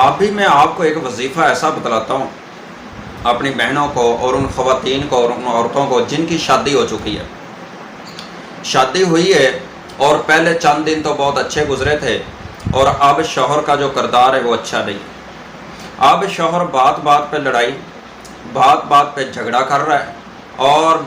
بھی میں آپ کو ایک وظیفہ ایسا بتلاتا ہوں اپنی بہنوں کو اور ان خواتین کو اور ان عورتوں کو جن کی شادی ہو چکی ہے، شادی ہوئی ہے اور پہلے چند دن تو بہت اچھے گزرے تھے، اور اب شوہر کا جو کردار ہے وہ اچھا نہیں۔ اب شوہر بات بات پہ لڑائی، بات بات پہ جھگڑا کر رہا ہے، اور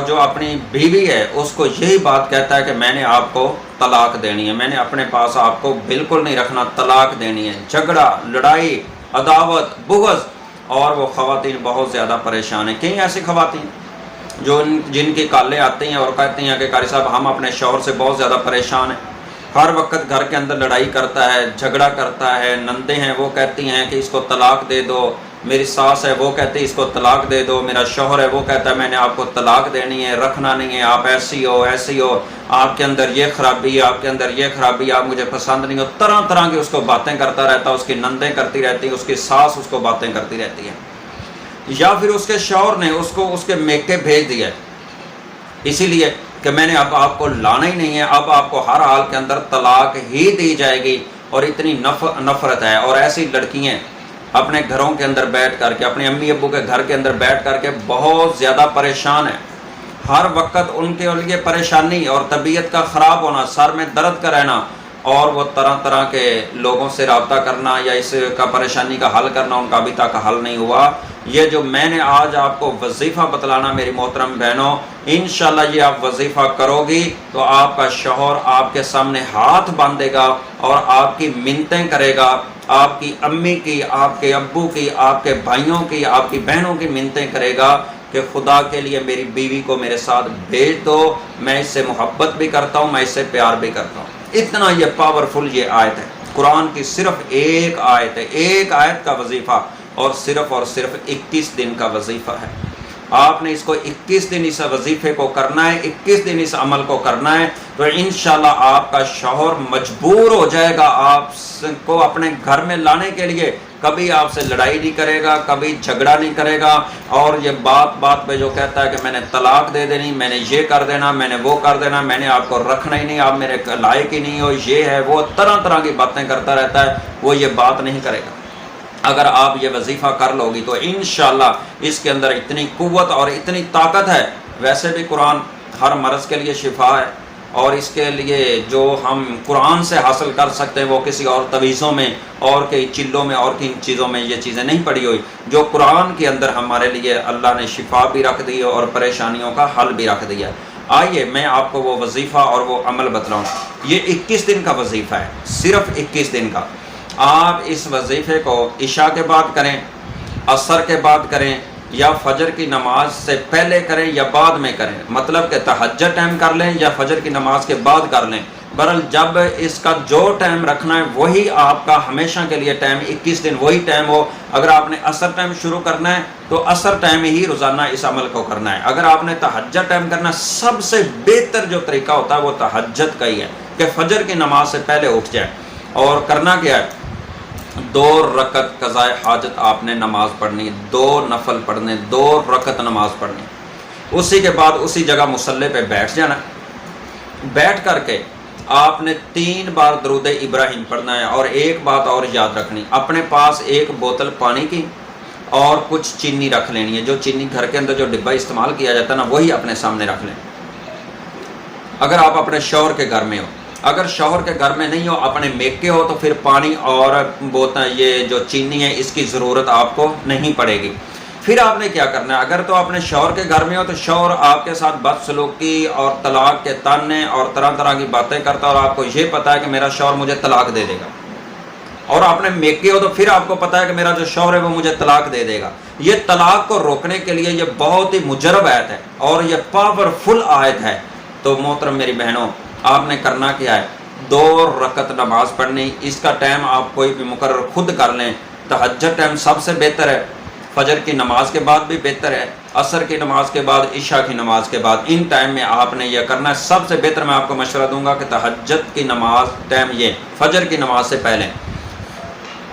جو اپنی بیوی ہے اس کو یہی بات کہتا ہے کہ میں نے آپ کو طلاق دینی ہے، میں نے اپنے پاس آپ کو بالکل نہیں رکھنا، طلاق دینی ہے۔ جھگڑا، لڑائی، عداوت، بغض، اور وہ خواتین بہت زیادہ پریشان ہیں۔ کئی ایسی خواتین جن کی کالیں آتی ہیں اور کہتی ہیں کہ قاری صاحب ہم اپنے شوہر سے بہت زیادہ پریشان ہیں، ہر وقت گھر کے اندر لڑائی کرتا ہے، جھگڑا کرتا ہے، نندیں ہیں وہ کہتی ہیں کہ اس کو طلاق دے دو، میری ساس ہے وہ کہتی ہے اس کو طلاق دے دو، میرا شوہر ہے وہ کہتا ہے میں نے آپ کو طلاق دینی ہے، رکھنا نہیں ہے، آپ ایسی ہو ایسی ہو، آپ کے اندر یہ خرابی ہے، آپ کے اندر یہ خرابی ہے، آپ مجھے پسند نہیں ہو، طرح طرح کی اس کو باتیں کرتا رہتا ہے، اس کی نندیں کرتی رہتی ہیں، اس کی ساس اس کو باتیں کرتی رہتی ہے، یا پھر اس کے شوہر نے اس کو اس کے میکے بھیج دیا اسی لیے کہ میں نے اب آپ کو لانا ہی نہیں ہے، اب آپ کو ہر حال کے اندر طلاق ہی دی جائے گی، اور اتنی نفرت ہے۔ اور ایسی لڑکیاں اپنے گھروں کے اندر بیٹھ کر کے، اپنے امی ابو کے گھر کے اندر بیٹھ کر کے بہت زیادہ پریشان ہیں، ہر وقت ان کے لیے پریشانی اور طبیعت کا خراب ہونا، سر میں درد کا رہنا، اور وہ طرح طرح کے لوگوں سے رابطہ کرنا یا اس کا پریشانی کا حل کرنا، ان کا ابھی تک حل نہیں ہوا۔ یہ جو میں نے آج آپ کو وظیفہ بتلانا میری محترم بہنوں، انشاءاللہ یہ آپ وظیفہ کرو گی تو آپ کا شوہر آپ کے سامنے ہاتھ باندھے گا اور آپ کی منتیں کرے گا، آپ کی امی کی، آپ کے ابو کی، آپ کے بھائیوں کی، آپ کی بہنوں کی منتیں کرے گا کہ خدا کے لیے میری بیوی کو میرے ساتھ بھیج دو، میں اس سے محبت بھی کرتا ہوں، میں اس سے پیار بھی کرتا ہوں۔ اتنا یہ پاورفل یہ آیت ہے، قرآن کی صرف ایک آیت ہے، ایک آیت کا وظیفہ، اور صرف 21 دن کا وظیفہ ہے۔ آپ نے اس کو 21 دن اس وظیفے کو کرنا ہے، 21 دن اس عمل کو کرنا ہے، تو انشاءاللہ آپ کا شوہر مجبور ہو جائے گا آپ کو اپنے گھر میں لانے کے لیے، کبھی آپ سے لڑائی نہیں کرے گا، کبھی جھگڑا نہیں کرے گا، اور یہ بات بات پہ جو کہتا ہے کہ میں نے طلاق دے دینی، میں نے یہ کر دینا، میں نے وہ کر دینا، میں نے آپ کو رکھنا ہی نہیں، آپ میرے لائق ہی نہیں ہو، یہ ہے وہ، طرح طرح کی باتیں کرتا رہتا ہے، وہ یہ بات نہیں کرے گا۔ اگر آپ یہ وظیفہ کر لو گی تو انشاءاللہ اس کے اندر اتنی قوت اور اتنی طاقت ہے۔ ویسے بھی قرآن ہر مرض کے لیے شفا ہے، اور اس کے لیے جو ہم قرآن سے حاصل کر سکتے ہیں وہ کسی اور تویزوں میں اور کئی چلوں میں اور کن چیزوں میں یہ چیزیں نہیں پڑی ہوئی، جو قرآن کے اندر ہمارے لیے اللہ نے شفا بھی رکھ دی اور پریشانیوں کا حل بھی رکھ دیا۔ آئیے میں آپ کو وہ وظیفہ اور وہ عمل بتلاؤں۔ یہ 21 دن کا وظیفہ ہے، صرف 21 دن کا۔ آپ اس وظیفے کو عشاء کے بعد کریں، عصر کے بعد کریں، یا فجر کی نماز سے پہلے کریں یا بعد میں کریں، مطلب کہ تہجد ٹائم کر لیں یا فجر کی نماز کے بعد کر لیں، بہرحال جب اس کا جو ٹائم رکھنا ہے وہی آپ کا ہمیشہ کے لیے ٹائم، 21 دن وہی ٹائم ہو۔ اگر آپ نے عصر ٹائم شروع کرنا ہے تو عصر ٹائم ہی روزانہ اس عمل کو کرنا ہے۔ اگر آپ نے تہجد ٹائم کرنا ہے، سب سے بہتر جو طریقہ ہوتا ہے وہ تہجد کا ہی ہے کہ فجر کی نماز سے پہلے اٹھ جائے، اور کرنا کیا ہے، 2 رکعت قضائے حاجت آپ نے نماز پڑھنی، 2 نفل پڑھنے، 2 رکعت نماز پڑھنی، اسی کے بعد اسی جگہ مصلی پہ بیٹھ جانا، بیٹھ کر کے آپ نے 3 بار درود ابراہیم پڑھنا ہے۔ اور ایک بات اور یاد رکھنی، اپنے پاس ایک بوتل پانی کی اور کچھ چینی رکھ لینی ہے، جو چینی گھر کے اندر جو ڈبہ استعمال کیا جاتا ہے نا وہی اپنے سامنے رکھ لیں، اگر آپ اپنے شوہر کے گھر میں ہو۔ اگر شوہر کے گھر میں نہیں ہو، اپنے میکے ہو، تو پھر پانی اور بوتل یہ جو چینی ہے اس کی ضرورت آپ کو نہیں پڑے گی۔ پھر آپ نے کیا کرنا ہے، اگر تو اپنے شوہر کے گھر میں ہو تو شوہر آپ کے ساتھ بدسلوکی اور طلاق کے تانے اور طرح طرح کی باتیں کرتا ہے، اور آپ کو یہ پتا ہے کہ میرا شوہر مجھے طلاق دے دے گا، اور آپ نے میکے ہو تو پھر آپ کو پتا ہے کہ میرا جو شوہر ہے وہ مجھے طلاق دے دے گا۔ یہ طلاق کو روکنے کے لیے یہ بہت ہی مجرب آیت ہے اور یہ پاورفل آیت ہے۔ تو محترم میری بہنوں، آپ نے کرنا کیا ہے، 2 رکعت نماز پڑھنی، اس کا ٹائم آپ کوئی بھی مقرر خود کر لیں۔ تہجد ٹائم سب سے بہتر ہے، فجر کی نماز کے بعد بھی بہتر ہے، عصر کی نماز کے بعد، عشاء کی نماز کے بعد، ان ٹائم میں آپ نے یہ کرنا ہے۔ سب سے بہتر میں آپ کو مشورہ دوں گا کہ تہجد کی نماز ٹائم یہ فجر کی نماز سے پہلے۔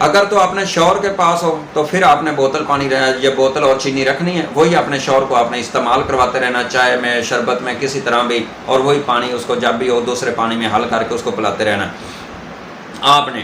اگر تو اپنے شوہر کے پاس ہو تو پھر آپ نے بوتل پانی یہ بوتل اور چینی رکھنی ہے، وہی اپنے شوہر کو آپ نے استعمال کرواتے رہنا، چائے میں، شربت میں، کسی طرح بھی، اور وہی پانی اس کو جب بھی ہو دوسرے پانی میں حل کر کے اس کو پلاتے رہنا۔ آپ نے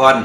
1,